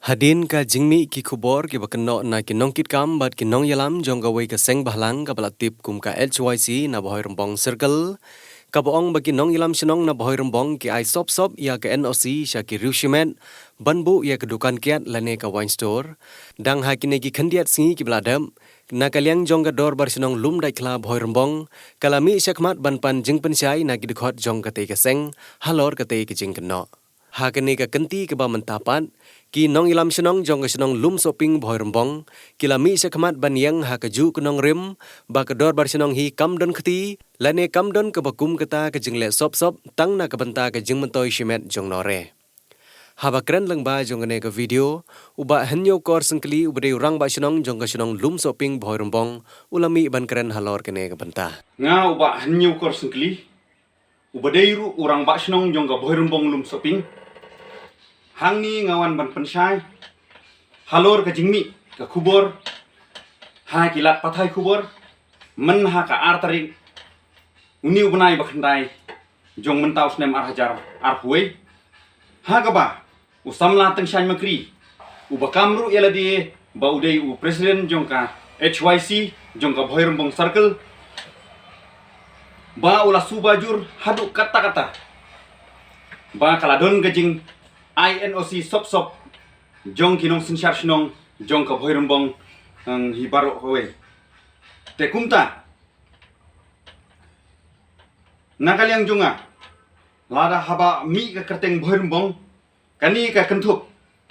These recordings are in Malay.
Hadin ka jingmi ki khubor ki bakno na ki nongkit kam bat ki nong yalam jong gawai ka seng bahlang ka balatip kum ka HYC na bohoy rombong circle ka boong bagi nong yalam sinong na bohoy rombong ki ai sop ya ka NOC sya ki rushimet banbu ya ka dukan kiat lane ka wine store dang ha ki khandiat singi ki bladam na kalyang jong ka dor bar sinong lum dai kla bohoy rombong kalami syakmat banpan jing pensyai na ki dekhot jong ka te ka seng halor ka te ki jing kno ha kene ka kenti ka ba mentapat ki nong ilam senong jong ka senong lum shopping boy rembong kilami sekhamat banyang ha ka ju knong rim ba ka dor bar senong hi kamdon khti lane kamdon ka bakum kata ka jingle sop tang na ka banta ka jing mentoi shimet jong nore ha ba kren lang ba jong ne ka video uba hanyo kor sengkli ubade urang ba senong jong ka senong lum shopping boy rembong ulami ban kren halor kene ka banta nga uba hanyo kor sengkli ubadeiru urang ba senong jong ka boy rembong lum shopping hangni ngawan ban pensai halor ka jingmi ka khubor ha kilat pathai khubor man ha ka artaring uni ubnai bakhandai jong mentau snem ar hajar ar huai ha ka ba usamla teng shan makri ubakamru yaladi ba udai u president jong ka HYC jong ka boy rembong circle ba ula subajur hadu kata-kata ba kaladon gajing INOC sop jong kinong sinsyar sinong jong ka boy rembong ang hibaro howe te kumta nakalyang jonga lada haba mi ka kerteng boy rembong kani ka kentup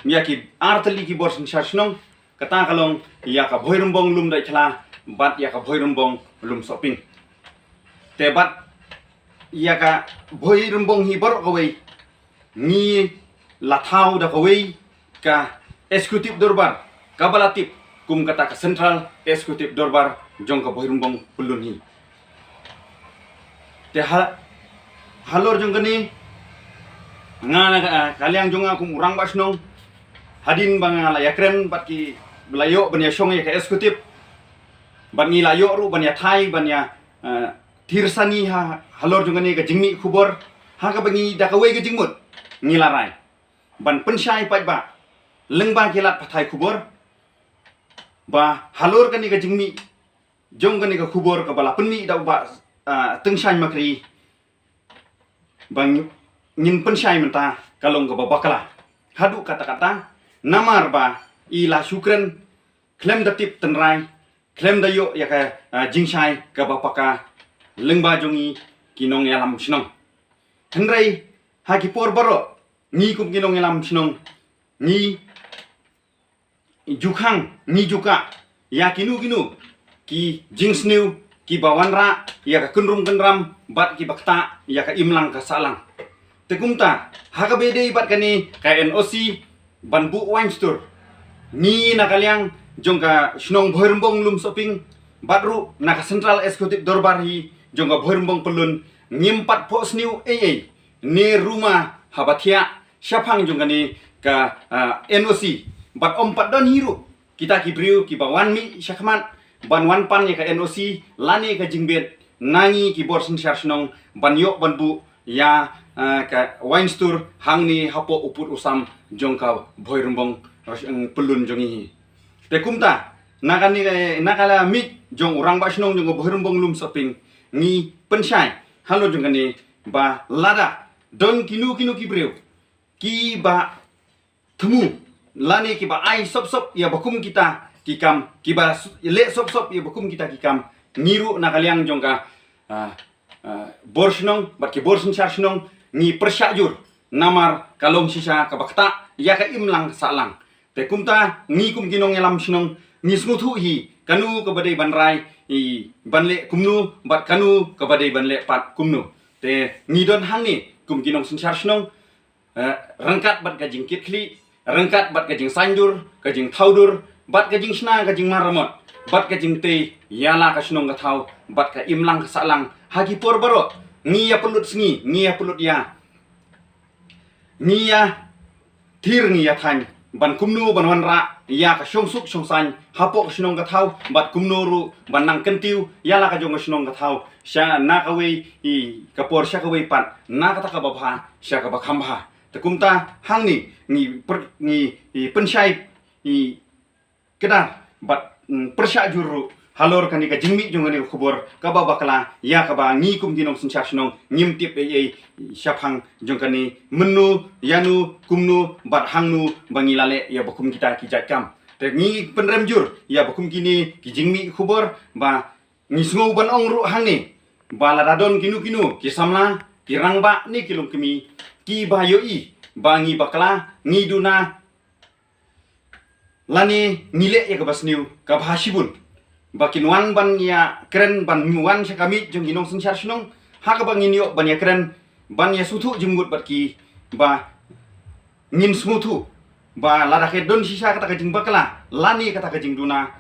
miyaki artali ki bor sinsyar sinong kata kalong ya ka boy rembong lum dai khla bat ya ka boy rembong lum shopping te bat ya ka boy rembong hibaro howe ni lathau da kawai ka eksekutif dorbar kabalatip kum kata ka central eksekutif dorbar jong ka boy rembong pulun hi te halor jong kani nga kalyang jonga kum urang basnong hadin banga la yakren bat ki belayo banya syong ya ka eksekutif ban ngi layo ru banya thai banya tirsani ha halor jong kani ka jingmi khubor ha ka bangi da kawai ka jingmut ngilarai ban pensai pai ba lengba kilat pathai khubor ba halor kani ka jingmi jong kani ka khubor ka bala penmi da ba tengshan makri bang ngin pensai menta kalong ka babakala hadu kata-kata namar ba ila syukran klem datip tenrai klem dayo ya ka jingshai ka bapaka lengba jongi kinong yalam sinong hendrai haki por baro ni kum kinong elam sinong ni jukhang ni juka ya kinu ki jingsniu ki bawanra ya ka kunrum kenram bat ki bakta ya ka imlang ka salang tekumta haka bede bat kani ka NOC banbu wine store ni nakalyang jongka sinong boyrembong lum shopping batru naka central eksekutif dorbar hi jongka boyrembong pelun ngimpat pos new ni rumah habatia syapang jongkani ka NOC bat ompat don hiru kita kibriu ki bawan mi syakmat ban wan pan ya ka NOC lani ka jingbet nangi ki bor sinsyar sinong ban yok ban bu ya ka wine store hangni hapo uput usam jongka boyrembong pelun jongi te kumta nakala mit jong urang ba sinong jong boyrembong lum shopping ni pensai halo jongkani ba lada don kinu kibriu ki ba temu lani ki ba ai sop ya bakum kita kikam ki ba le sop ya bakum kita kikam niru nakalyang jongka borsnong bat ki borsin charnong ni persyajur namar kalong sisa ka bakta ya ka imlang salang te kumta ni kum kinong elam sinong ni smuthu hi kanu ka badai banrai i banle kumnu bat kanu ka badai banle pat kumnu te ni don hangni kum kinong sin charnong rangkat bat gajing kitli rangkat bat gajing sanjur gajing thaudur bat gajing sna gajing maramot bat gajing te yala ka snong ka thau bat ka imlang ka salang hagi por baro ngiya pelut sngi ngiya pelut ya ngiya thir ngiya than ban kumnu ban wanra ya ka syongsuk syongsan hapok snong ka thau bat kumnu ru ban nang kentiu yala ka jong snong ka thau sya na ka we i ka por sya ka we pat na ka ta ka babha sya ka bakhamba Tekumta hang ni pensyai ni kedar bat persya juru halor kani ka jingmi jongani khubor ka ba bakla ya ka ba ngi kum dinong sinchak snong ngim tip syapang jongkani menu yanu kumnu bat hangnu bangi lale ya bakum kita kijat kam te ngi penrem jur ya bakum kini ki jingmi khubor ba ngi sngo ban ong ru hangni ba la radon kinu ki samla ki rangba ni kilum kemi ki ba yoi ba ngi bakla ngi duna lani ngile ya kabasniu kabhasibun bakin wan ban ya keren ban wan sakami jong ginong sinchar snong ha ka bangin yo ban ya keren ban ya sutu jenggut batki ba ngin smutu ba lada ke don sisa kata kajing bakla lani kata kajing duna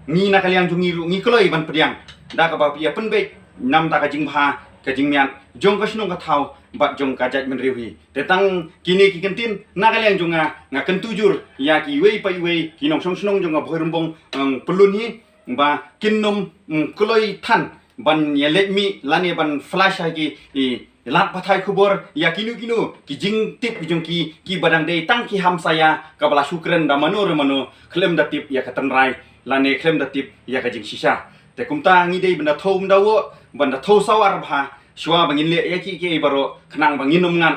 ngi na kaliang jungi ngi kloi ban pediang da ka ba pia penbe nam ta kajing bha kajing mian jong ka snong ka thau bat jong ka jat men riwi tetang kini ki kentin na kaliang junga ngaken tujur ya ki wei pai wei kinong song snong jong ka bhorumbong pelun hi ba kinnom kloi than ban ya let mi lani ban flash ki lat pathai khubor ya kinu ki jing tip jong ki badang dei tang ki ham saya ka bala syukren da mano klem da tip ya katanrai lani klem da tip ya ka jing sisa te kumta ngi dei benda thom dawo benda tho sawar bha shwa bangin le ya ki baro khnang bangin ngan